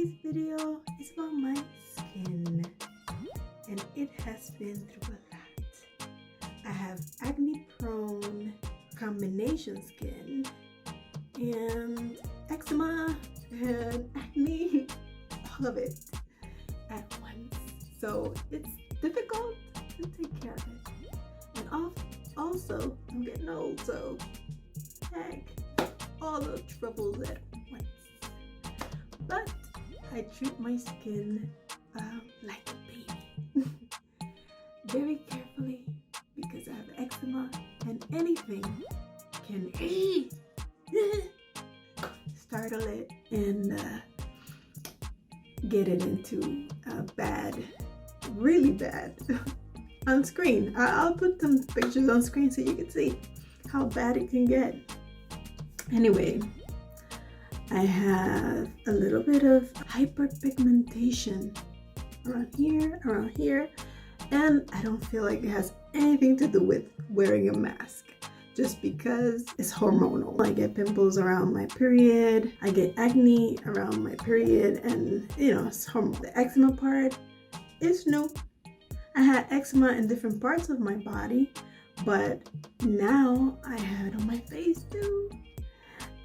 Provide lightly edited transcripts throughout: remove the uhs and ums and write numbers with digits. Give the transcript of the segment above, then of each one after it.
today's video is about my skin, and it has been through a lot. I have acne-prone combination skin and eczema and acne, all of it at once. So it's difficult to take care of it. And also, I'm getting old, so heck, all the troubles at once. But I treat my skin like a baby, very carefully, because I have eczema and anything can startle it and get it into really bad on screen. I'll put some pictures on screen so you can see how bad it can get. Anyway, I have a little bit of hyperpigmentation around here, and I don't feel like it has anything to do with wearing a mask, just because it's hormonal. I get pimples around my period, I get acne around my period, and it's hormonal. The eczema part is new. I had eczema in different parts of my body, but now I have it on my face too.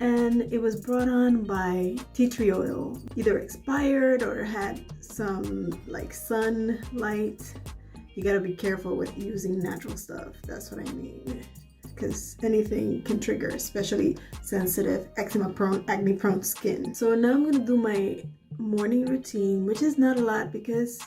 And it was brought on by tea tree oil, either expired or had some like sunlight. You gotta be careful with using natural stuff. That's what I mean, because anything can trigger, especially sensitive, eczema prone, acne prone skin. So now I'm gonna do my morning routine, which is not a lot because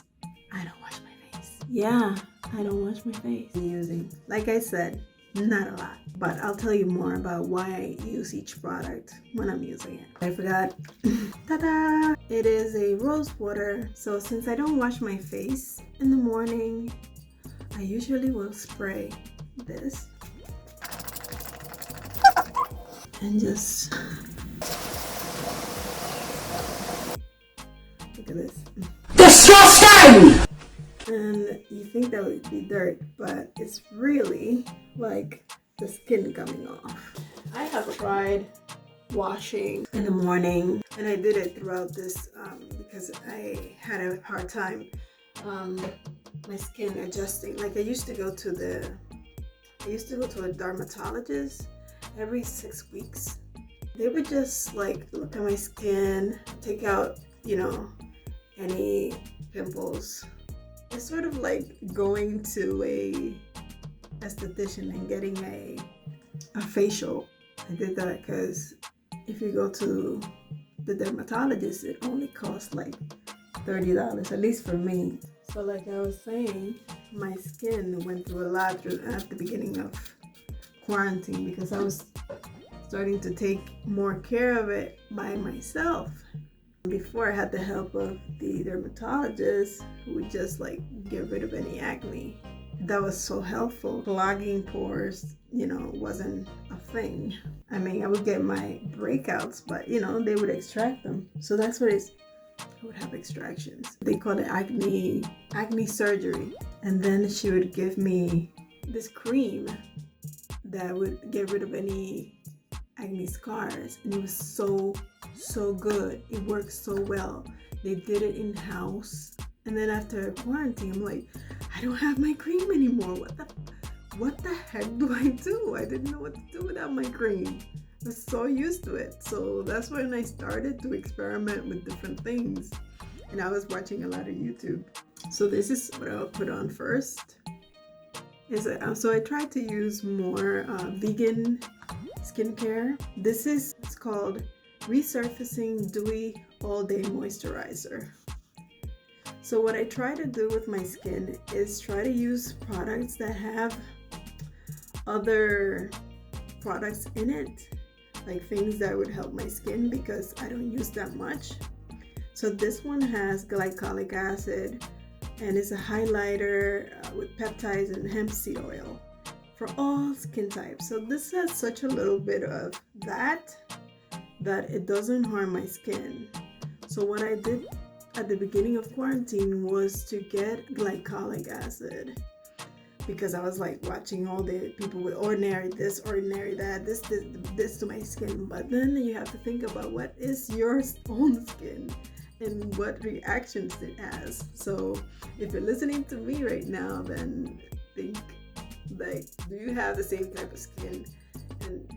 I don't wash my face. Yeah, I don't wash my face. I'm using, like I said, not a lot, but I'll tell you more about why I use each product when I'm using it. I forgot. Ta-da! It is a rose water. So since I don't wash my face in the morning, I usually will spray this and just look at this. Disgusting! And you think that would be dirt, but it's really like the skin coming off. I have tried washing in the morning, and I did it throughout this because I had a hard time my skin adjusting. Like I used to go to a dermatologist every 6 weeks. They would just like look at my skin, take out any pimples. It's sort of like going to a esthetician and getting a facial. I did that because if you go to the dermatologist, it only costs like $30, at least for me. So like I was saying, my skin went through a lot at the beginning of quarantine because I was starting to take more care of it by myself. Before, I had the help of the dermatologist who would just like get rid of any acne. That was so helpful. Clogging pores, wasn't a thing. I mean, I would get my breakouts, but they would extract them. So that's what I would have extractions. They call it acne surgery. And then she would give me this cream that would get rid of any acne scars, and it was so good. It worked so well. They did it in-house, and then after quarantine, I'm like, I don't have my cream anymore. What the heck do I do? I didn't know what to do without my cream. I was so used to it. So that's when I started to experiment with different things, and I was watching a lot of YouTube. So this is what I'll put on first. So I tried to use more vegan skincare. It's called Resurfacing Dewy All Day Moisturizer. So what I try to do with my skin is try to use products that have other products in it, like things that would help my skin because I don't use that much. So this one has glycolic acid, and it's a highlighter with peptides and hemp seed oil for all skin types. So this has such a little bit of that it doesn't harm my skin. So what I did at the beginning of quarantine was to get glycolic acid, because I was like watching all the people with ordinary this, ordinary that, this to my skin. But then you have to think about what is your own skin and what reactions it has. So if you're listening to me right now, then think like, do you have the same type of skin and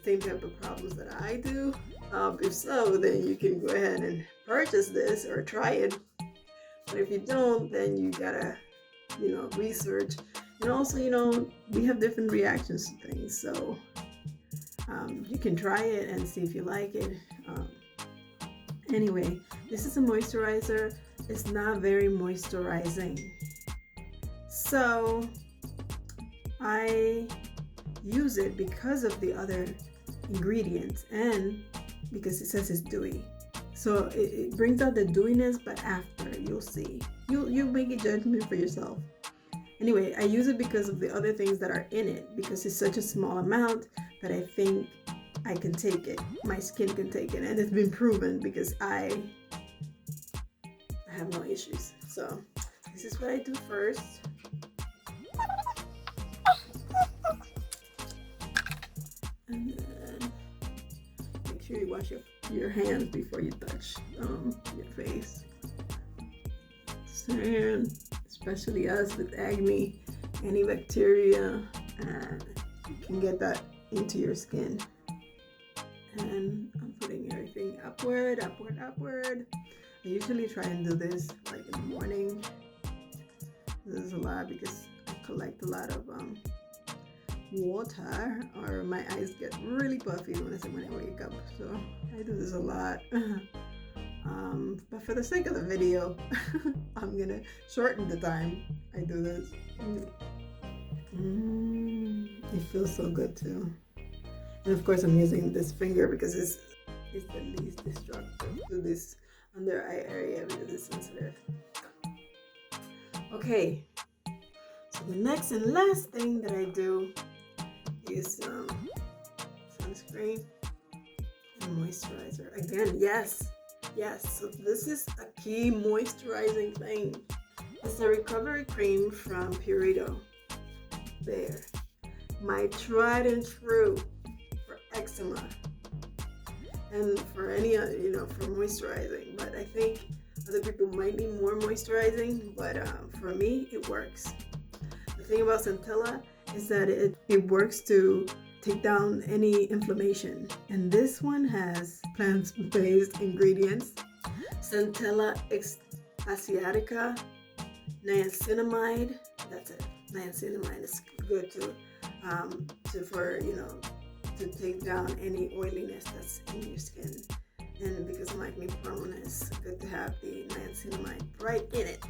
same type of problems that I do? If so, then you can go ahead and purchase this or try it. But if you don't, then you gotta, research. And also, we have different reactions to things. So you can try it and see if you like it. Anyway, this is a moisturizer. It's not very moisturizing. So I use it because of the other ingredients and because it says it's dewy. So it brings out the dewiness, but after, you'll see. You'll make a judgment for yourself. Anyway, I use it because of the other things that are in it, because it's such a small amount that I think I can take it. My skin can take it, and it's been proven because I have no issues. So this is what I do first. And then make sure you wash your hands before you touch your face. And especially us with acne, any bacteria, and you can get that into your skin. And I'm putting everything upward. I usually try and do this like in the morning. This is a lot because I collect a lot of water, or my eyes get really puffy when I wake up. So I do this a lot. But for the sake of the video, I'm gonna shorten the time I do this. It feels so good too. And of course I'm using this finger because it's the least destructive to this under eye area because it's sensitive. Okay, so the next and last thing that I do is sunscreen and moisturizer. Again, yes, so this is a key moisturizing thing. It's a recovery cream from Purito. There, my tried and true for eczema and for any for moisturizing. But I think other people might need more moisturizing, but for me it works. The thing about Centella is that it works to take down any inflammation, and this one has plant-based ingredients: Centella asiatica, niacinamide. That's it. Niacinamide is good to take down any oiliness that's in your skin. And because I'm acne-prone, it's good to have the niacinamide right in it.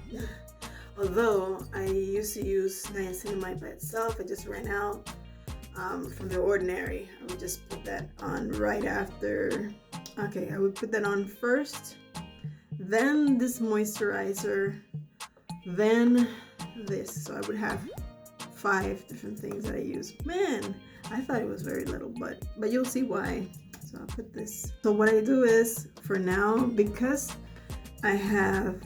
Although I used to use niacinamide by itself, I just ran out from The Ordinary. I would just put that on right after. Okay, I would put that on first, then this moisturizer, then this. So I would have 5 different things that I use. Man, I thought it was very little, but you'll see why. So I'll put this. So what I do is, for now, because I have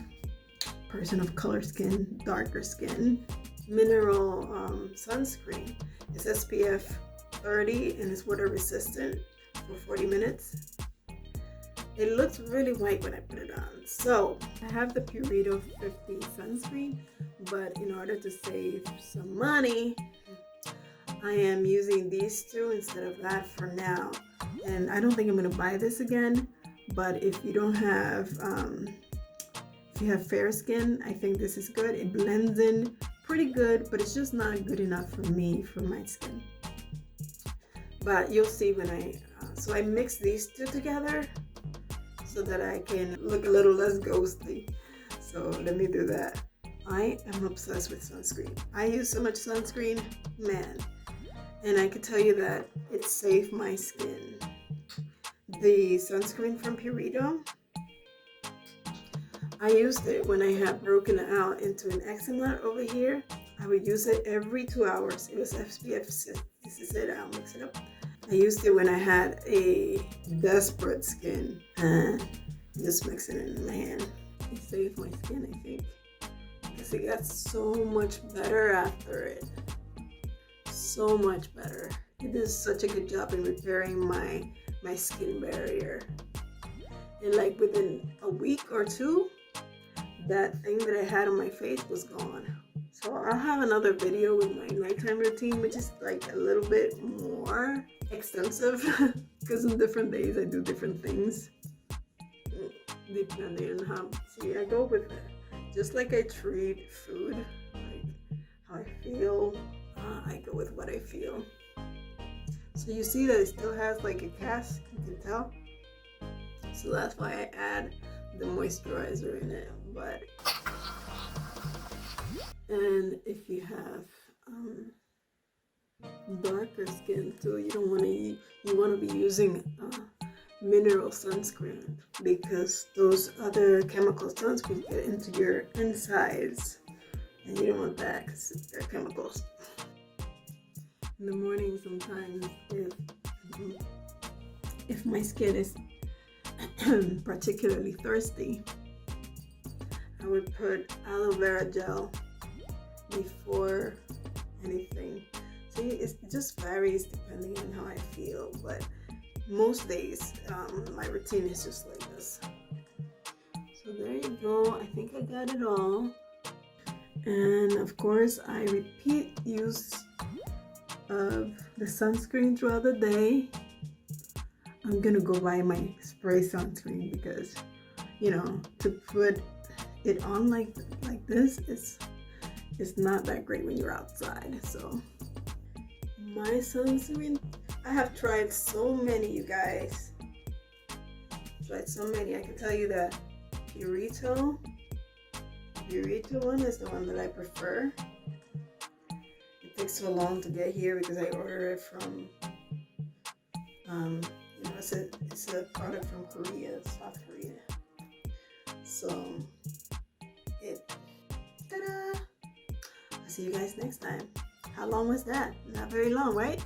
person of color skin, darker skin, mineral sunscreen. It's SPF 30 and it's water resistant for 40 minutes. It looks really white when I put it on. So I have the Purito 50 sunscreen, but in order to save some money, I am using these 2 instead of that for now. And I don't think I'm going to buy this again, but if you don't have, if you have fair skin, I think this is good. It blends in pretty good, but it's just not good enough for me, for my skin. But you'll see when so I mix these 2 together so that I can look a little less ghosty. So let me do that. I am obsessed with sunscreen. I use so much sunscreen, man. And I can tell you that it saved my skin. The sunscreen from Purito, I used it when I had broken out into an eczema over here. I would use it every 2 hours. It was SPF 6. This is it. I'll mix it up. I used it when I had a desperate skin. Just mix it in my hand. It saved my skin, I think, because it got so much better after it. So much better. It does such a good job in repairing my skin barrier. And like within a week or two, that thing that I had on my face was gone. So I'll have another video with my nighttime routine, which is like a little bit more extensive because on different days I do different things depending on how. See, I go with it. Just like I treat food, like how I feel, I go with what I feel. So you see that it still has like a cast, you can tell. So that's why I add the moisturizer in it. But and if you have darker skin too, you don't want to. You want to be using mineral sunscreen, because those other chemical sunscreen get into your insides, and you don't want that because they're chemicals. In the morning, sometimes if my skin is particularly thirsty, I would put aloe vera gel before anything. See, it just varies depending on how I feel, but most days my routine is just like this. So there you go. I think I got it all. And of course, I repeat use of the sunscreen throughout the day. I'm gonna go buy my spray sunscreen because, you know, to put it on like this is not that great when you're outside. So my sunscreen, I have tried so many, you guys. Tried so many. I can tell you that Purito one is the one that I prefer. It takes so long to get here because I order it from you know, it's a product from Korea, South Korea. So ta-da! I'll see you guys next time. How long was that? Not very long, right?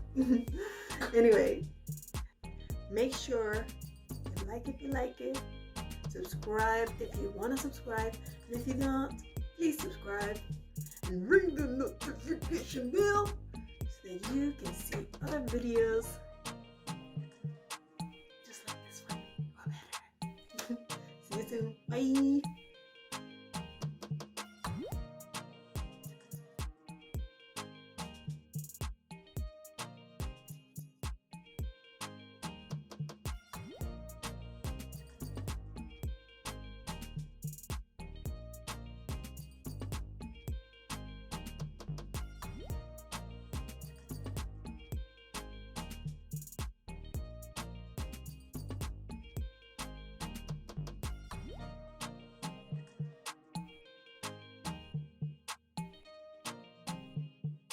Anyway, make sure you like it, subscribe if you want to subscribe, and if you don't, please subscribe and ring the notification bell so that you can see other videos just like this one or better. See you soon. Bye.